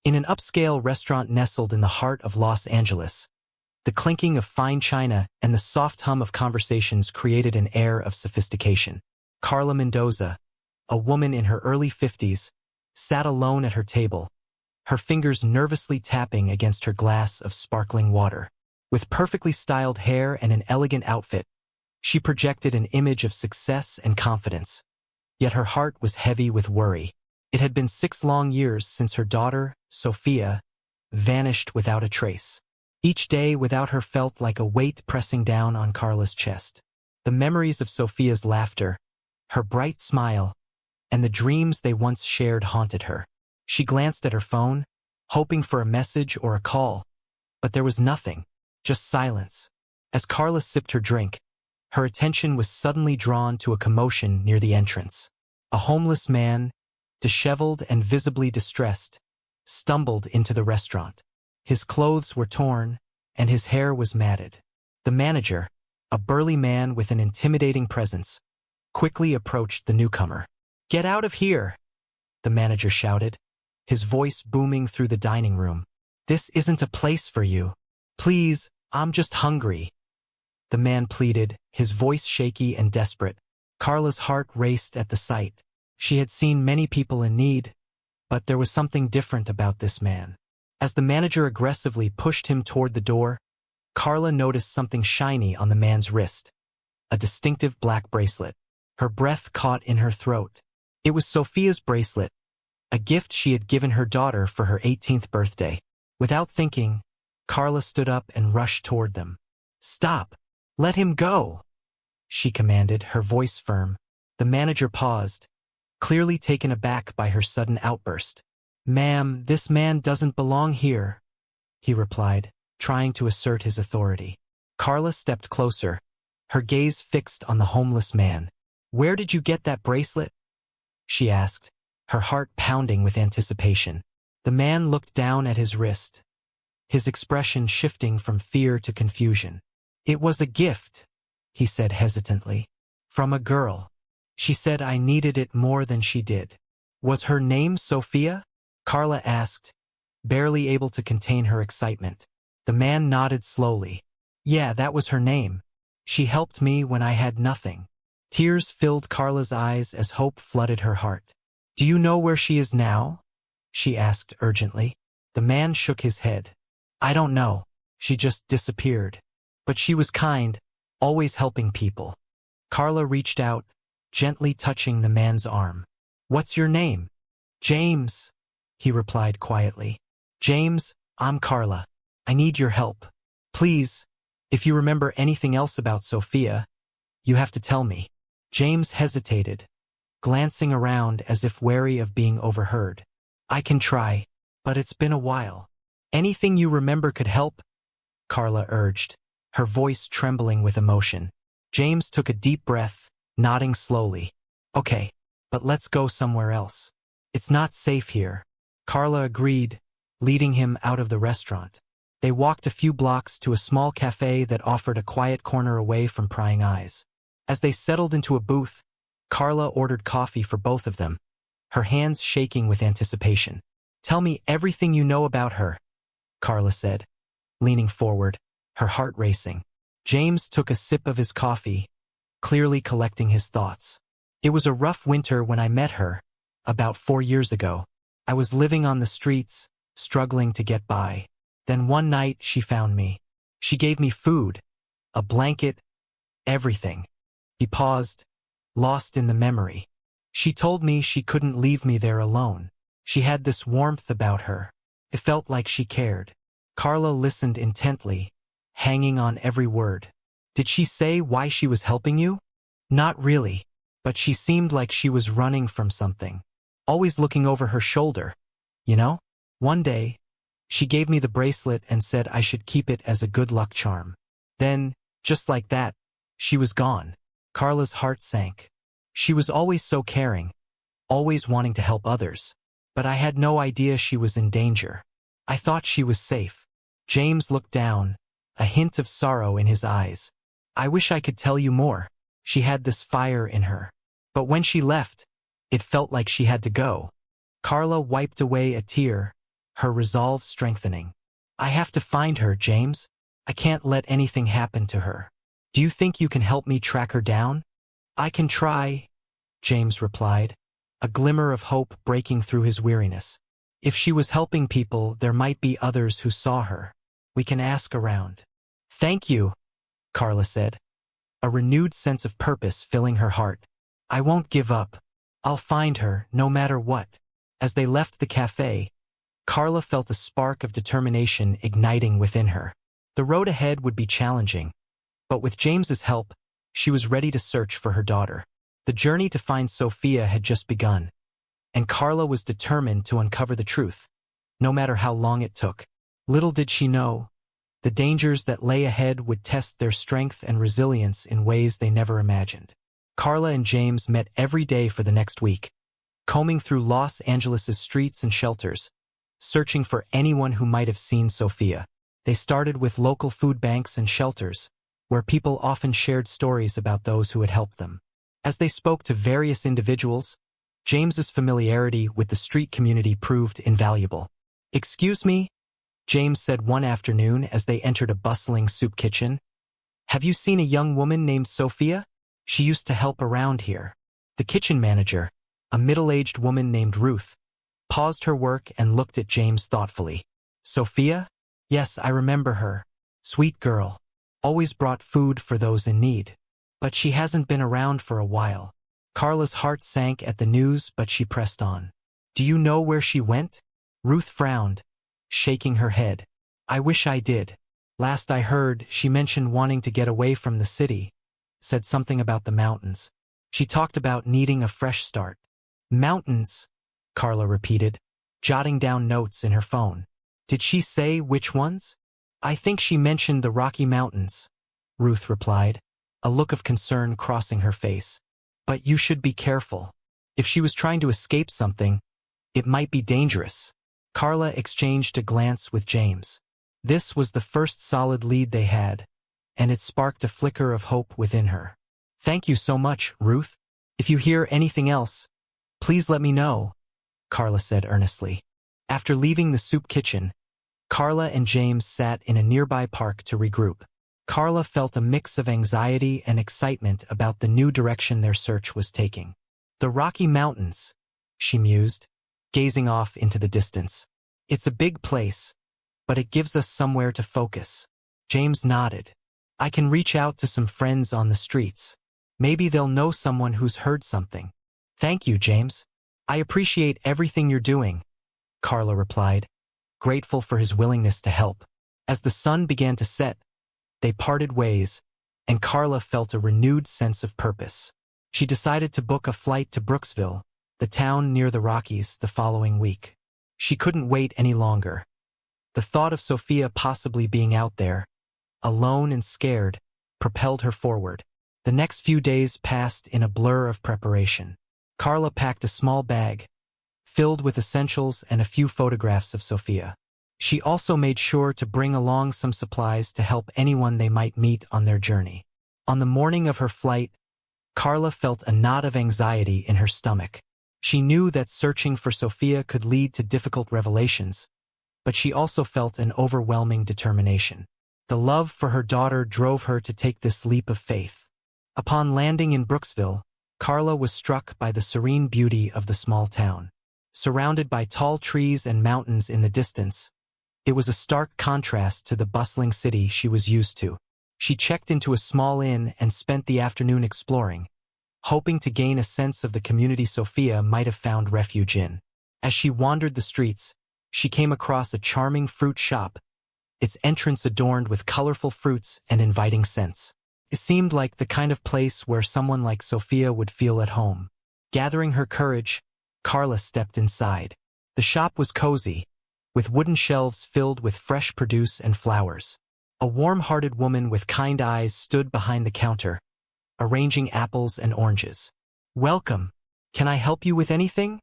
In an upscale restaurant nestled in the heart of Los Angeles, the clinking of fine china and the soft hum of conversations created an air of sophistication. Carla Mendoza, a woman in her early 50s, sat alone at her table, her fingers nervously tapping against her glass of sparkling water. With perfectly styled hair and an elegant outfit, she projected an image of success and confidence. Yet her heart was heavy with worry. It had been 6 long years since her daughter, Sophia, vanished without a trace. Each day without her felt like a weight pressing down on Carla's chest. The memories of Sophia's laughter, her bright smile, and the dreams they once shared haunted her. She glanced at her phone, hoping for a message or a call, but there was nothing, just silence. As Carla sipped her drink, her attention was suddenly drawn to a commotion near the entrance. A homeless man, disheveled and visibly distressed, stumbled into the restaurant. His clothes were torn, and his hair was matted. The manager, a burly man with an intimidating presence, quickly approached the newcomer. "Get out of here!" the manager shouted, his voice booming through the dining room. "This isn't a place for you. Please, I'm just hungry." The man pleaded, his voice shaky and desperate. Carla's heart raced at the sight. She had seen many people in need, but there was something different about this man. As the manager aggressively pushed him toward the door, Carla noticed something shiny on the man's wrist, a distinctive black bracelet. Her breath caught in her throat. It was Sophia's bracelet, a gift she had given her daughter for her 18th birthday. Without thinking, Carla stood up and rushed toward them. "Stop! Let him go!" she commanded, her voice firm. The manager paused, clearly taken aback by her sudden outburst. "Ma'am, this man doesn't belong here," he replied, trying to assert his authority. Carla stepped closer, her gaze fixed on the homeless man. "Where did you get that bracelet?" she asked, her heart pounding with anticipation. The man looked down at his wrist, his expression shifting from fear to confusion. "It was a gift," he said hesitantly, "from a girl. She said I needed it more than she did." "Was her name Sophia?" Carla asked, barely able to contain her excitement. The man nodded slowly. "Yeah, that was her name. She helped me when I had nothing." Tears filled Carla's eyes as hope flooded her heart. "Do you know where she is now?" she asked urgently. The man shook his head. "I don't know. She just disappeared. But she was kind, always helping people." Carla reached out, gently touching the man's arm. "What's your name?" "James," he replied quietly. "James, I'm Carla. I need your help. Please, if you remember anything else about Sophia, you have to tell me." James hesitated, glancing around as if wary of being overheard. "I can try, but it's been a while." "Anything you remember could help," Carla urged, her voice trembling with emotion. James took a deep breath, nodding slowly. "Okay, but let's go somewhere else. It's not safe here." Carla agreed, leading him out of the restaurant. They walked a few blocks to a small cafe that offered a quiet corner away from prying eyes. As they settled into a booth, Carla ordered coffee for both of them, her hands shaking with anticipation. "Tell me everything you know about her," Carla said, leaning forward, her heart racing. James took a sip of his coffee, clearly collecting his thoughts. "It was a rough winter when I met her, about 4 years ago. I was living on the streets, struggling to get by. Then one night she found me. She gave me food, a blanket, everything." He paused, lost in the memory. "She told me she couldn't leave me there alone. She had this warmth about her. It felt like she cared." Carla listened intently, hanging on every word. "Did she say why she was helping you?" "Not really, but she seemed like she was running from something. Always looking over her shoulder, you know? One day, she gave me the bracelet and said I should keep it as a good luck charm. Then, just like that, she was gone." Carla's heart sank. She was always so caring, always wanting to help others. But I had no idea she was in danger. I thought she was safe. James looked down, a hint of sorrow in his eyes. "I wish I could tell you more. She had this fire in her. But when she left, it felt like she had to go." Carla wiped away a tear, her resolve strengthening. I have to find her, James. I can't let anything happen to her. Do you think you can help me track her down? I can try, James replied, a glimmer of hope breaking through his weariness. If she was helping people, there might be others who saw her. We can ask around. Thank you, Carla said, a renewed sense of purpose filling her heart. I won't give up. I'll find her, no matter what. As they left the cafe, Carla felt a spark of determination igniting within her. The road ahead would be challenging, but with James's help, she was ready to search for her daughter. The journey to find Sophia had just begun, and Carla was determined to uncover the truth, no matter how long it took. Little did she know, the dangers that lay ahead would test their strength and resilience in ways they never imagined. Carla and James met every day for the next week, combing through Los Angeles' streets and shelters, searching for anyone who might have seen Sophia. They started with local food banks and shelters, where people often shared stories about those who had helped them. As they spoke to various individuals, James's familiarity with the street community proved invaluable. Excuse me, James said one afternoon as they entered a bustling soup kitchen. Have you seen a young woman named Sophia? She used to help around here. The kitchen manager, a middle-aged woman named Ruth, paused her work and looked at James thoughtfully. Sophia? Yes, I remember her. Sweet girl. Always brought food for those in need. But she hasn't been around for a while. Carla's heart sank at the news, but she pressed on. Do you know where she went? Ruth frowned, shaking her head. I wish I did. Last I heard, she mentioned wanting to get away from the city, said something about the mountains. She talked about needing a fresh start. Mountains, Carla repeated, jotting down notes in her phone. Did she say which ones? I think she mentioned the Rocky Mountains, Ruth replied, a look of concern crossing her face. But you should be careful. If she was trying to escape something, it might be dangerous. Carla exchanged a glance with James. This was the first solid lead they had, and it sparked a flicker of hope within her. Thank you so much, Ruth. If you hear anything else, please let me know, Carla said earnestly. After leaving the soup kitchen, Carla and James sat in a nearby park to regroup. Carla felt a mix of anxiety and excitement about the new direction their search was taking. The Rocky Mountains, she mused, gazing off into the distance. It's a big place, but it gives us somewhere to focus. James nodded. I can reach out to some friends on the streets. Maybe they'll know someone who's heard something. Thank you, James. I appreciate everything you're doing, Carla replied, grateful for his willingness to help. As the sun began to set, they parted ways, and Carla felt a renewed sense of purpose. She decided to book a flight to Brooksville, the town near the Rockies, the following week. She couldn't wait any longer. The thought of Sophia possibly being out there, alone and scared, propelled her forward. The next few days passed in a blur of preparation. Carla packed a small bag, filled with essentials and a few photographs of Sophia. She also made sure to bring along some supplies to help anyone they might meet on their journey. On the morning of her flight, Carla felt a knot of anxiety in her stomach. She knew that searching for Sophia could lead to difficult revelations, but she also felt an overwhelming determination. The love for her daughter drove her to take this leap of faith. Upon landing in Brooksville, Carla was struck by the serene beauty of the small town. Surrounded by tall trees and mountains in the distance, it was a stark contrast to the bustling city she was used to. She checked into a small inn and spent the afternoon exploring, hoping to gain a sense of the community Sophia might have found refuge in. As she wandered the streets, she came across a charming fruit shop, its entrance adorned with colorful fruits and inviting scents. It seemed like the kind of place where someone like Sophia would feel at home. Gathering her courage, Carla stepped inside. The shop was cozy, with wooden shelves filled with fresh produce and flowers. A warm-hearted woman with kind eyes stood behind the counter, arranging apples and oranges. Welcome. Can I help you with anything?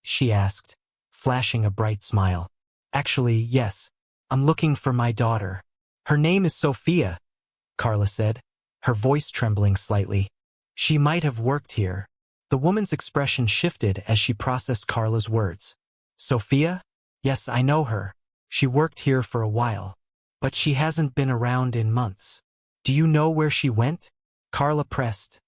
She asked, flashing a bright smile. Actually, yes. I'm looking for my daughter. Her name is Sophia, Carla said, her voice trembling slightly. She might have worked here. The woman's expression shifted as she processed Carla's words. Sophia? Yes, I know her. She worked here for a while. But she hasn't been around in months. Do you know where she went? Carla pressed,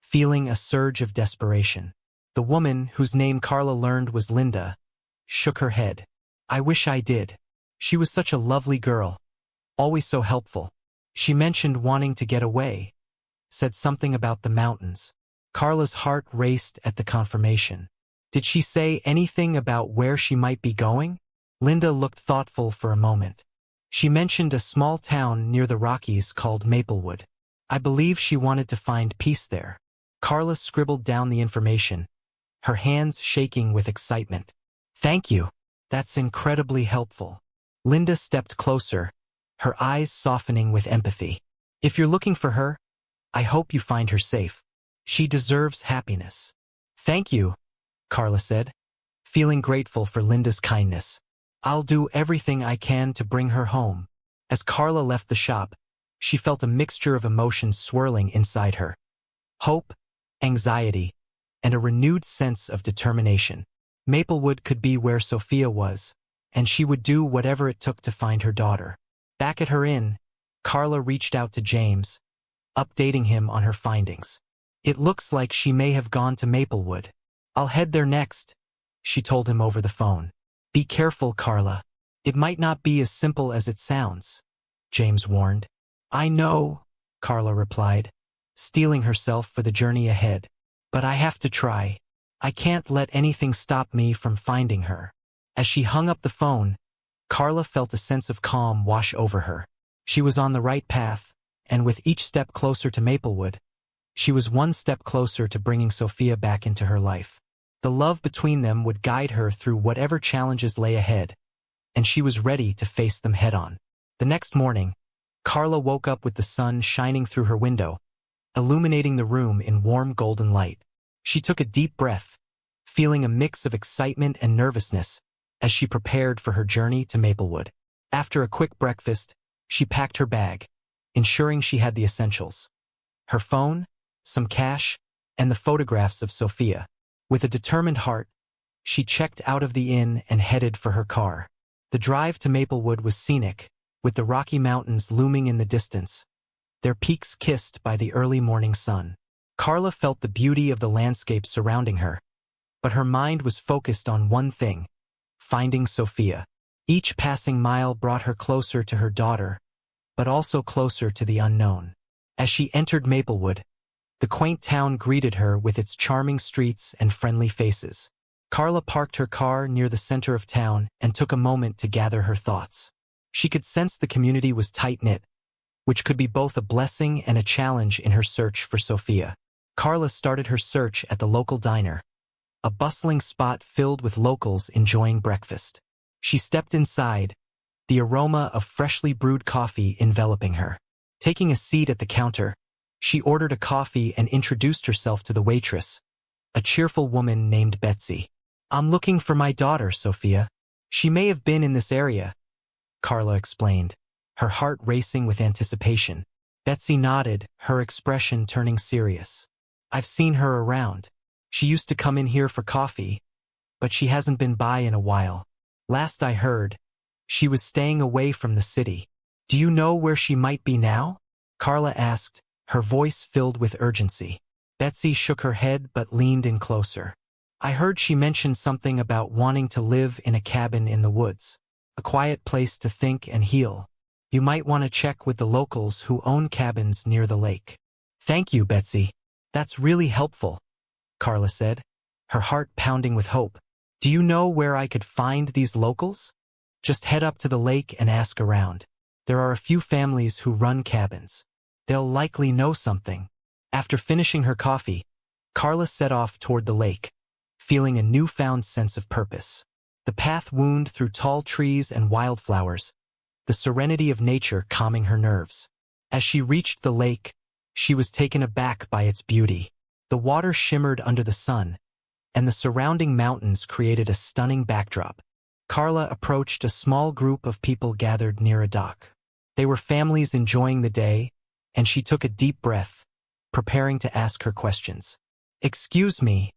feeling a surge of desperation. The woman, whose name Carla learned was Linda, shook her head. I wish I did. She was such a lovely girl, always so helpful. She mentioned wanting to get away, said something about the mountains. Carla's heart raced at the confirmation. Did she say anything about where she might be going? Linda looked thoughtful for a moment. She mentioned a small town near the Rockies called Maplewood. I believe she wanted to find peace there. Carla scribbled down the information, her hands shaking with excitement. Thank you. That's incredibly helpful. Linda stepped closer, her eyes softening with empathy. If you're looking for her, I hope you find her safe. She deserves happiness. Thank you, Carla said, feeling grateful for Linda's kindness. I'll do everything I can to bring her home. As Carla left the shop, she felt a mixture of emotions swirling inside her. Hope, anxiety, and a renewed sense of determination. Maplewood could be where Sophia was, and she would do whatever it took to find her daughter. Back at her inn, Carla reached out to James, updating him on her findings. It looks like she may have gone to Maplewood. I'll head there next, she told him over the phone. Be careful, Carla. It might not be as simple as it sounds, James warned. I know, Carla replied, steeling herself for the journey ahead. But I have to try. I can't let anything stop me from finding her. As she hung up the phone, Carla felt a sense of calm wash over her. She was on the right path, and with each step closer to Maplewood, she was one step closer to bringing Sophia back into her life. The love between them would guide her through whatever challenges lay ahead, and she was ready to face them head-on. The next morning, Carla woke up with the sun shining through her window, illuminating the room in warm golden light. She took a deep breath, feeling a mix of excitement and nervousness as she prepared for her journey to Maplewood. After a quick breakfast, she packed her bag, ensuring she had the essentials: her phone, some cash, and the photographs of Sophia. With a determined heart, she checked out of the inn and headed for her car. The drive to Maplewood was scenic, with the Rocky Mountains looming in the distance, their peaks kissed by the early morning sun. Carla felt the beauty of the landscape surrounding her, but her mind was focused on one thing: finding Sophia. Each passing mile brought her closer to her daughter, but also closer to the unknown. As she entered Maplewood, the quaint town greeted her with its charming streets and friendly faces. Carla parked her car near the center of town and took a moment to gather her thoughts. She could sense the community was tight-knit, which could be both a blessing and a challenge in her search for Sophia. Carla started her search at the local diner, a bustling spot filled with locals enjoying breakfast. She stepped inside, the aroma of freshly brewed coffee enveloping her. Taking a seat at the counter, she ordered a coffee and introduced herself to the waitress, a cheerful woman named Betsy. I'm looking for my daughter, Sophia. She may have been in this area, Carla explained, her heart racing with anticipation. Betsy nodded, her expression turning serious. I've seen her around. She used to come in here for coffee, but she hasn't been by in a while. Last I heard, she was staying away from the city. Do you know where she might be now? Carla asked, her voice filled with urgency. Betsy shook her head but leaned in closer. I heard she mentioned something about wanting to live in a cabin in the woods, a quiet place to think and heal. You might want to check with the locals who own cabins near the lake. Thank you, Betsy. That's really helpful, Carla said, her heart pounding with hope. Do you know where I could find these locals? Just head up to the lake and ask around. There are a few families who run cabins. They'll likely know something. After finishing her coffee, Carla set off toward the lake, feeling a newfound sense of purpose. The path wound through tall trees and wildflowers, the serenity of nature calming her nerves. As she reached the lake, she was taken aback by its beauty. The water shimmered under the sun, and the surrounding mountains created a stunning backdrop. Carla approached a small group of people gathered near a dock. They were families enjoying the day, and she took a deep breath, preparing to ask her questions. Excuse me,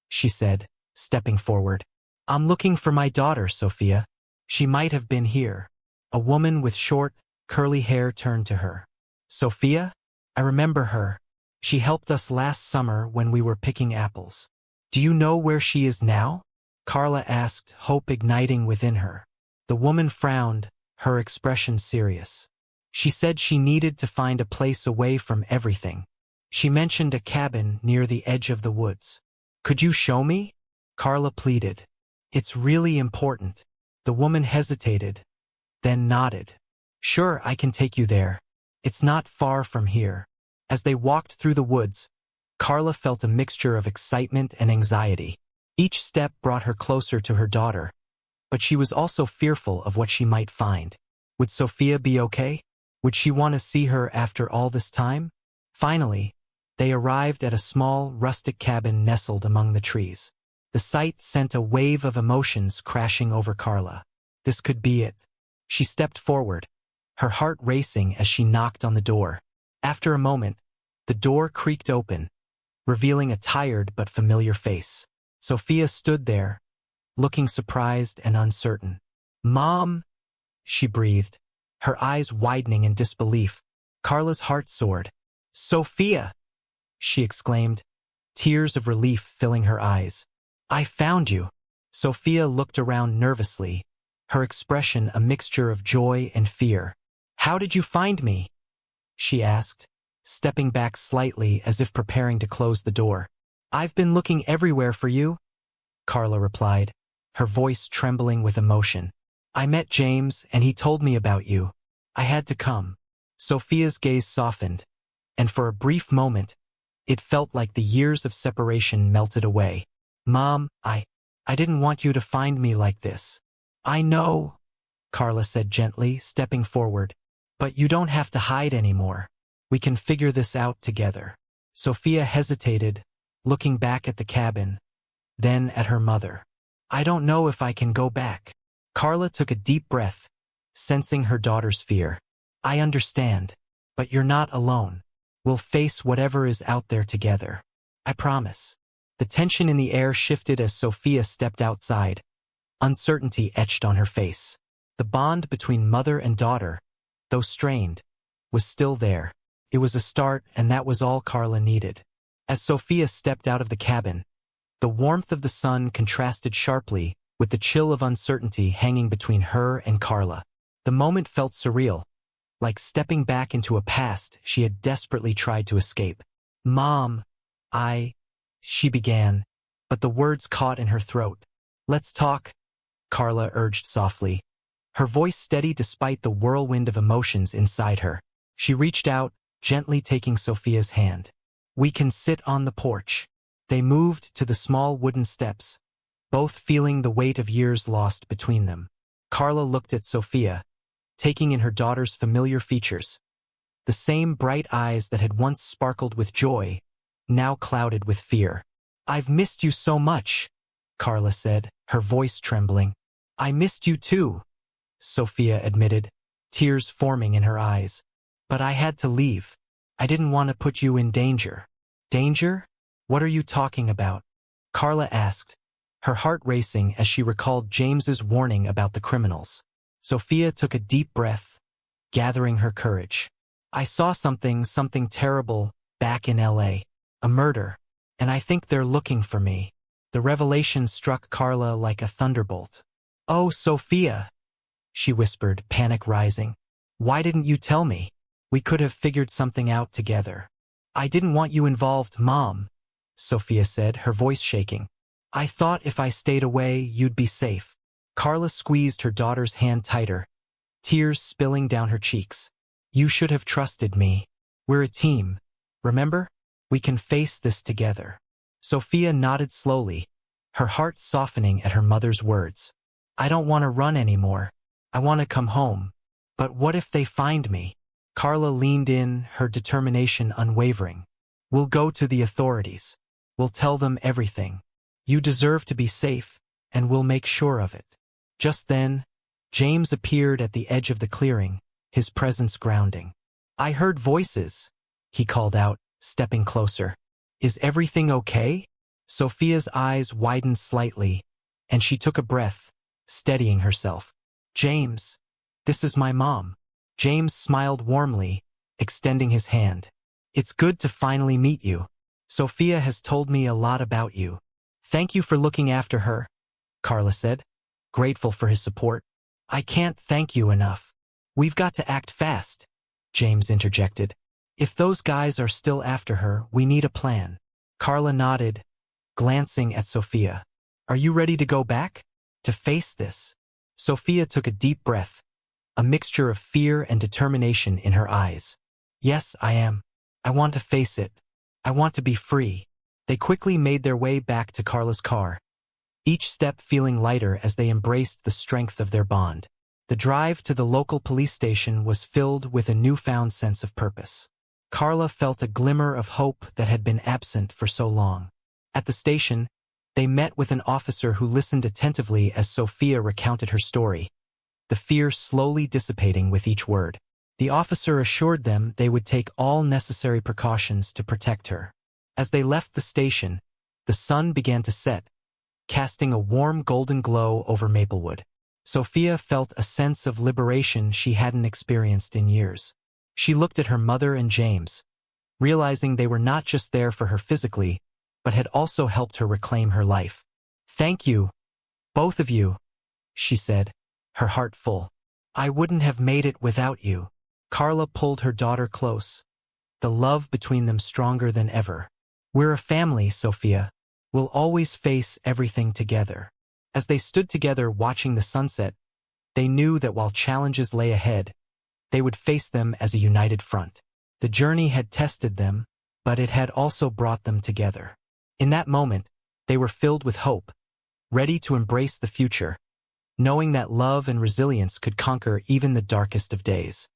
she said, stepping forward. I'm looking for my daughter, Sophia. She might have been here. A woman with short, curly hair turned to her. Sophia? I remember her. She helped us last summer when we were picking apples. Do you know where she is now? Carla asked, hope igniting within her. The woman frowned, her expression serious. She said she needed to find a place away from everything. She mentioned a cabin near the edge of the woods. Could you show me? Carla pleaded. It's really important. The woman hesitated, then nodded. Sure, I can take you there. It's not far from here. As they walked through the woods, Carla felt a mixture of excitement and anxiety. Each step brought her closer to her daughter, but she was also fearful of what she might find. Would Sophia be okay? Would she want to see her after all this time? Finally, they arrived at a small, rustic cabin nestled among the trees. The sight sent a wave of emotions crashing over Carla. This could be it. She stepped forward, her heart racing as she knocked on the door. After a moment, the door creaked open, revealing a tired but familiar face. Sophia stood there, looking surprised and uncertain. Mom, she breathed, her eyes widening in disbelief. Carla's heart soared. Sophia, she exclaimed, tears of relief filling her eyes. I found you. Sophia looked around nervously, her expression a mixture of joy and fear. How did you find me? She asked, stepping back slightly as if preparing to close the door. I've been looking everywhere for you, Carla replied, her voice trembling with emotion. I met James and he told me about you. I had to come. Sophia's gaze softened, and for a brief moment, it felt like the years of separation melted away. Mom, I didn't want you to find me like this. I know, Carla said gently, stepping forward. But you don't have to hide anymore. We can figure this out together. Sophia hesitated, looking back at the cabin, then at her mother. I don't know if I can go back. Carla took a deep breath, sensing her daughter's fear. I understand, but you're not alone. We'll face whatever is out there together. I promise. The tension in the air shifted as Sophia stepped outside. Uncertainty etched on her face. The bond between mother and daughter, though strained, was still there. It was a start, and that was all Carla needed. As Sophia stepped out of the cabin, the warmth of the sun contrasted sharply with the chill of uncertainty hanging between her and Carla. The moment felt surreal, like stepping back into a past she had desperately tried to escape. Mom, she began, but the words caught in her throat. Let's talk, Carla urged softly, her voice steady despite the whirlwind of emotions inside her. She reached out, gently taking Sophia's hand. We can sit on the porch. They moved to the small wooden steps, both feeling the weight of years lost between them. Carla looked at Sophia, taking in her daughter's familiar features. The same bright eyes that had once sparkled with joy, now clouded with fear. I've missed you so much, Carla said, her voice trembling. I missed you too, Sophia admitted, tears forming in her eyes. But I had to leave. I didn't want to put you in danger. Danger? What are you talking about? Carla asked, her heart racing as she recalled James's warning about the criminals. Sophia took a deep breath, gathering her courage. I saw something terrible back in LA. A murder, and I think they're looking for me. The revelation struck Carla like a thunderbolt. Oh, Sophia, she whispered, panic rising. Why didn't you tell me? We could have figured something out together. I didn't want you involved, Mom, Sophia said, her voice shaking. I thought if I stayed away, you'd be safe. Carla squeezed her daughter's hand tighter, tears spilling down her cheeks. You should have trusted me. We're a team, remember? We can face this together. Sophia nodded slowly, her heart softening at her mother's words. I don't want to run anymore. I want to come home. But what if they find me? Carla leaned in, her determination unwavering. We'll go to the authorities. We'll tell them everything. You deserve to be safe, and we'll make sure of it. Just then, James appeared at the edge of the clearing, his presence grounding. I heard voices, he called out, stepping closer. Is everything okay? Sophia's eyes widened slightly, and she took a breath, steadying herself. James, this is my mom. James smiled warmly, extending his hand. It's good to finally meet you. Sophia has told me a lot about you. Thank you for looking after her, Carla said, grateful for his support. I can't thank you enough. We've got to act fast, James interjected. If those guys are still after her, we need a plan. Carla nodded, glancing at Sophia. Are you ready to go back? To face this? Sophia took a deep breath, a mixture of fear and determination in her eyes. Yes, I am. I want to face it. I want to be free. They quickly made their way back to Carla's car, each step feeling lighter as they embraced the strength of their bond. The drive to the local police station was filled with a newfound sense of purpose. Carla felt a glimmer of hope that had been absent for so long. At the station, they met with an officer who listened attentively as Sophia recounted her story, the fear slowly dissipating with each word. The officer assured them they would take all necessary precautions to protect her. As they left the station, the sun began to set, casting a warm golden glow over Maplewood. Sophia felt a sense of liberation she hadn't experienced in years. She looked at her mother and James, realizing they were not just there for her physically, but had also helped her reclaim her life. Thank you, both of you, she said, her heart full. I wouldn't have made it without you. Carla pulled her daughter close, the love between them stronger than ever. We're a family, Sophia. We'll always face everything together. As they stood together watching the sunset, they knew that while challenges lay ahead, they would face them as a united front. The journey had tested them, but it had also brought them together. In that moment, they were filled with hope, ready to embrace the future, knowing that love and resilience could conquer even the darkest of days.